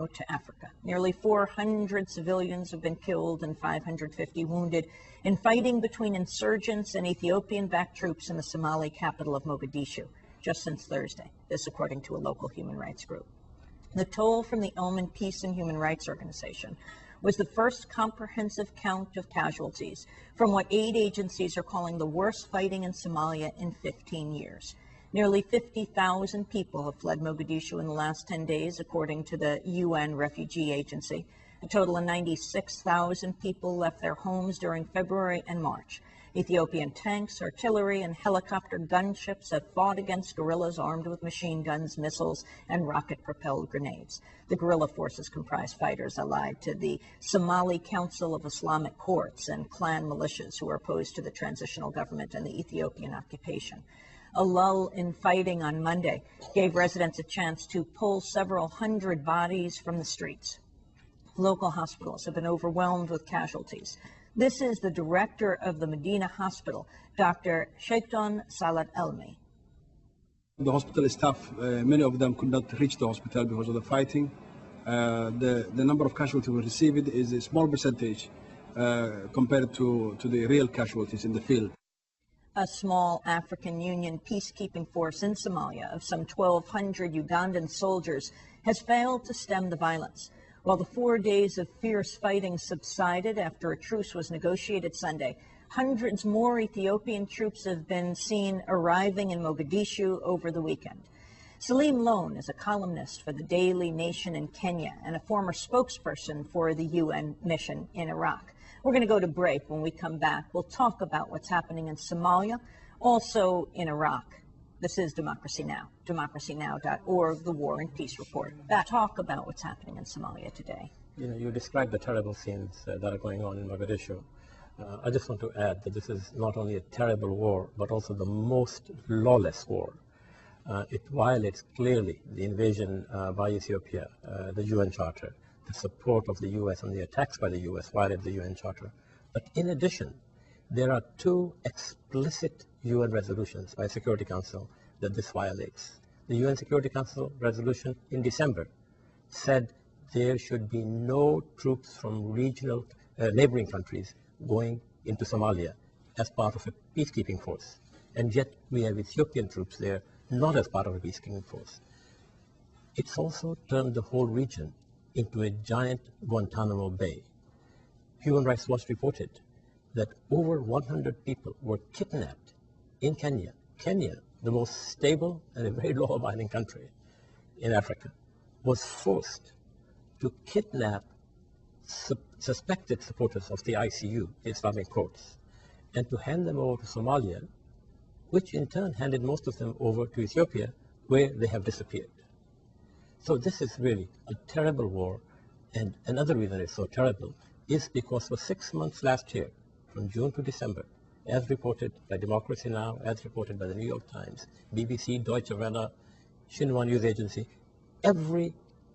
To Africa. Nearly 400 civilians have been killed and 550 wounded in fighting between insurgents and Ethiopian-backed troops in the Somali capital of Mogadishu just since Thursday, this according to a local human rights group. The toll from the Oman Peace and Human Rights Organization was the first comprehensive count of casualties from what aid agencies are calling the worst fighting in Somalia in 15 years. Nearly 50,000 people have fled Mogadishu in the last 10 days, according to the UN Refugee Agency. A total of 96,000 people left their homes during February and March. Ethiopian tanks, artillery, and helicopter gunships have fought against guerrillas armed with machine guns, missiles, and rocket-propelled grenades. The guerrilla forces comprise fighters allied to the Somali Council of Islamic Courts and clan militias who are opposed to the transitional government and the Ethiopian occupation. A lull in fighting on Monday gave residents a chance to pull several hundred bodies from the streets. Local hospitals have been overwhelmed with casualties. This is the director of the Medina Hospital, Dr. Shaitan Salat Elmi. The hospital staff, many of them could not reach the hospital because of the fighting. The number of casualties we received is a small percentage compared to the real casualties in the field. A small African Union peacekeeping force in Somalia of some 1,200 Ugandan soldiers has failed to stem the violence. While the 4 days of fierce fighting subsided after a truce was negotiated Sunday, hundreds more Ethiopian troops have been seen arriving in Mogadishu over the weekend. Salim Lone is a columnist for the Daily Nation in Kenya and a former spokesperson for the UN mission in Iraq. We're going to go to break. When we come back, we'll talk about what's happening in Somalia, also in Iraq. This is Democracy Now!, democracynow.org, the War and Peace Report. Talk about what's happening in Somalia today. You described the terrible scenes that are going on in Mogadishu. I just want to add that this is not only a terrible war, but also the most lawless war. It violates clearly the invasion by Ethiopia, the UN Charter, the support of the U.S. and the attacks by the U.S. violated the UN Charter. But in addition, there are two explicit UN resolutions by Security Council that this violates. The UN Security Council resolution in December said there should be no troops from regional neighboring countries going into Somalia as part of a peacekeeping force. And yet we have Ethiopian troops there, not as part of a peacekeeping force. It's also turned the whole region into a giant Guantanamo Bay. Human Rights Watch reported that over 100 people were kidnapped in Kenya. Kenya, the most stable and a very law-abiding country in Africa, was forced to kidnap suspected supporters of the ICU, the Islamic courts, and to hand them over to Somalia, which in turn handed most of them over to Ethiopia, where they have disappeared. So this is really a terrible war, and another reason it's so terrible is because for 6 months last year, from June to December, as reported by Democracy Now!, as reported by the New York Times, BBC, Deutsche Welle, Xinhua News Agency, every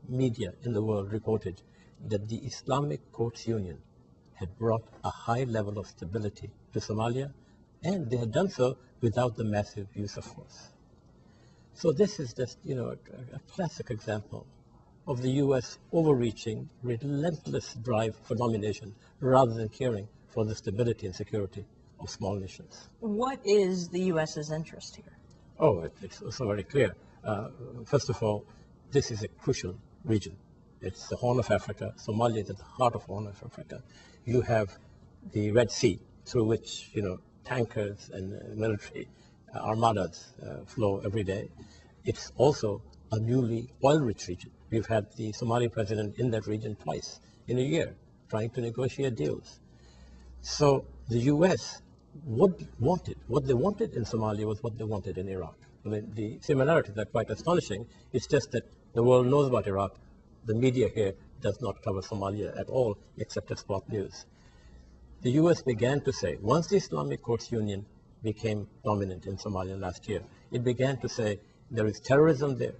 media in the world reported that the Islamic Courts Union had brought a high level of stability to Somalia, and they had done so without the massive use of force. So this is just, a classic example of the U.S. overreaching, relentless drive for domination rather than caring for the stability and security of small nations. What is the U.S.'s interest here? Oh, it's also very clear. First of all, this is a crucial region. It's the Horn of Africa. Somalia is at the heart of the Horn of Africa. You have the Red Sea, through which, tankers and military armadas flow every day. It's also a newly oil-rich region. We've had the Somali president in that region twice in a year, trying to negotiate deals. So the U.S. what they wanted in Somalia was what they wanted in Iraq. I mean, the similarities are quite astonishing. It's just that the world knows about Iraq. The media here does not cover Somalia at all, except as spot news. The U.S. began to say, once the Islamic Courts Union became dominant in Somalia last year, it began to say there is terrorism there,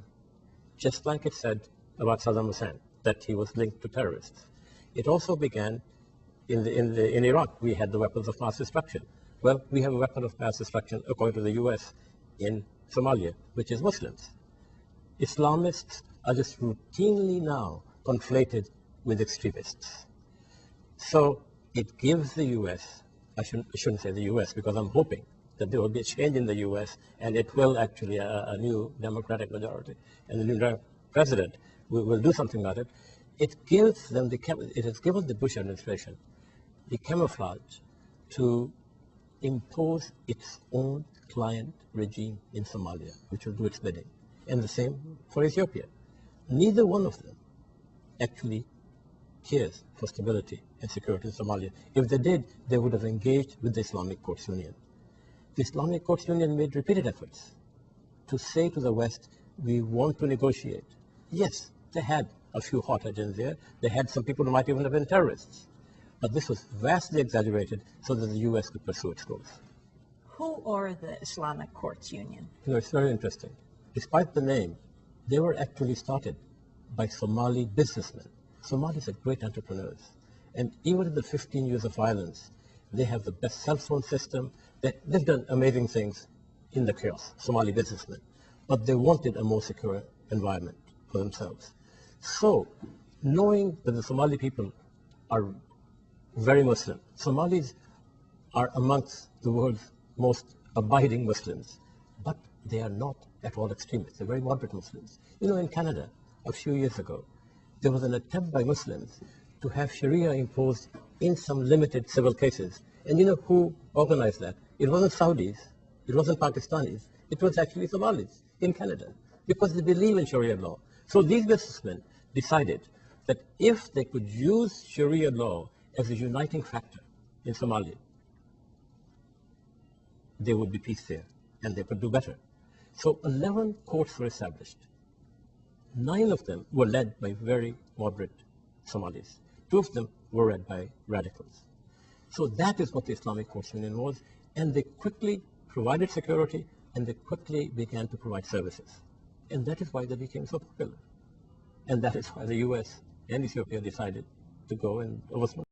just like it said about Saddam Hussein, that he was linked to terrorists. It also began in Iraq. We had the weapons of mass destruction. Well, we have a weapon of mass destruction, according to the U.S., in Somalia, which is Muslims. Islamists are just routinely now conflated with extremists. So it gives the U.S., I shouldn't say the U.S. because I'm hoping that there will be a change in the U.S. and it will actually, a new Democratic majority and the new president will do something about it. It gives them it has given the Bush administration the camouflage to impose its own client regime in Somalia, which will do its bidding. And the same for Ethiopia. Neither one of them actually cares for stability and security in Somalia. If they did, they would have engaged with the Islamic Courts Union. The Islamic Courts Union made repeated efforts to say to the West, we want to negotiate. Yes, they had a few hot agents there. They had some people who might even have been terrorists. But this was vastly exaggerated so that the U.S. could pursue its goals. Who are the Islamic Courts Union? You know, it's very interesting. Despite the name, they were actually started by Somali businessmen. Somalis are great entrepreneurs. And even in the 15 years of violence, they have the best cell phone system. They've done amazing things in the chaos, Somali businessmen. But they wanted a more secure environment for themselves. So, knowing that the Somali people are very Muslim, Somalis are amongst the world's most abiding Muslims, but they are not at all extremists. They're very moderate Muslims. You know, in Canada, a few years ago, there was an attempt by Muslims to have Sharia imposed in some limited civil cases. And you know who organized that? It wasn't Saudis, it wasn't Pakistanis, it was actually Somalis in Canada, because they believe in Sharia law. So these businessmen decided that if they could use Sharia law as a uniting factor in Somalia, there would be peace there, and they could do better. So 11 courts were established. 9 of them were led by very moderate Somalis. 2 of them were led by radicals. So that is what the Islamic Courts Union was, and they quickly provided security, and they quickly began to provide services. And that is why they became so popular. And that is why the US and Ethiopia decided to go and overthrow.